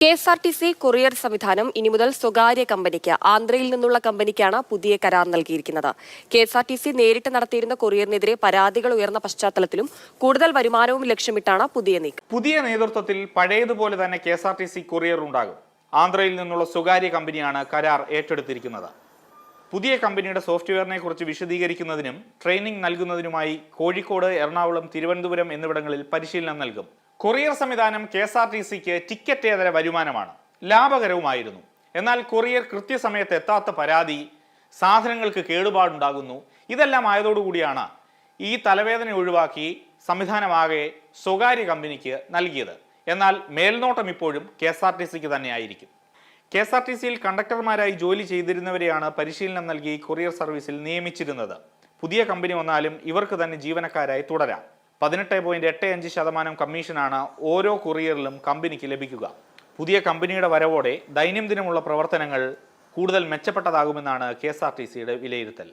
KSRTC courier സംവിധാനം ഇനി മുതൽ സ്വകാര്യ കമ്പനിക്ക് ആന്ധ്രയിൽ നിന്നുള്ള കമ്പനിക്കാണ് പുതിയ കരാർ നൽകിയിരിക്കുന്നത്. കെ.എസ്.ആർ.ടി.സി നേരിട്ട് നടത്തിയിരുന്ന കൊറിയറിനെതിരെ പരാതികൾ ഉയർന്ന പശ്ചാത്തലത്തിലും കൂടുതൽ വരുമാനവും ലക്ഷ്യമിട്ടാണ് പുതിയ നീക്കം. പുതിയ നേതൃത്വത്തിൽ പഴയതുപോലെ തന്നെ കെ.എസ്.ആർ.ടി.സി കൊറിയർ ഉണ്ടാകും. ആന്ധ്രയിൽ നിന്നുള്ള സ്വകാര്യ കമ്പനിയാണ് കരാർ ഏറ്റെടുത്തിരിക്കുന്നത്. പുതിയ കമ്പനിയുടെ സോഫ്റ്റ്വെയറിനെ കുറിച്ച് വിശദീകരിക്കുന്നതിനും ട്രെയിനിംഗ് നൽകുന്നതിനുമായി കോഴിക്കോട്, എറണാകുളം, തിരുവനന്തപുരം എന്നിവിടങ്ങളിൽ പരിശീലനം നൽകും. കൊറിയർ സംവിധാനം കെ.എസ്.ആർ.ടി.സിക്ക് ടിക്കറ്റേതര വരുമാനമാണ്, ലാഭകരവുമായിരുന്നു. എന്നാൽ കൊറിയർ കൃത്യസമയത്ത് എത്താത്ത പരാതി, സാധനങ്ങൾക്ക് കേടുപാടുണ്ടാകുന്നു, ഇതെല്ലാം ആയതോടുകൂടിയാണ് ഈ തലവേദന ഒഴിവാക്കി സംവിധാനമാകെ സ്വകാര്യ കമ്പനിക്ക് നൽകിയത്. എന്നാൽ മേൽനോട്ടം ഇപ്പോഴും കെ.എസ്.ആർ.ടി.സിക്ക് തന്നെയായിരിക്കും. കെ.എസ്.ആർ.ടി.സിയിൽ കണ്ടക്ടർമാരായി ജോലി ചെയ്തിരുന്നവരെയാണ് പരിശീലനം നൽകി കൊറിയർ സർവീസിൽ നിയമിച്ചിരുന്നത്. പുതിയ കമ്പനി വന്നാലും ഇവർക്ക് തന്നെ ജീവനക്കാരായി തുടരാം. 18.85% കമ്മീഷനാണ് ഓരോ കൊറിയറിലും കമ്പനിക്ക് ലഭിക്കുക. പുതിയ കമ്പനിയുടെ വരവോടെ ദൈനംദിനമുള്ള പ്രവർത്തനങ്ങൾ കൂടുതൽ മെച്ചപ്പെട്ടതാകുമെന്നാണ് കെ.എസ്.ആർ.ടി.സിയുടെ വിലയിരുത്തൽ.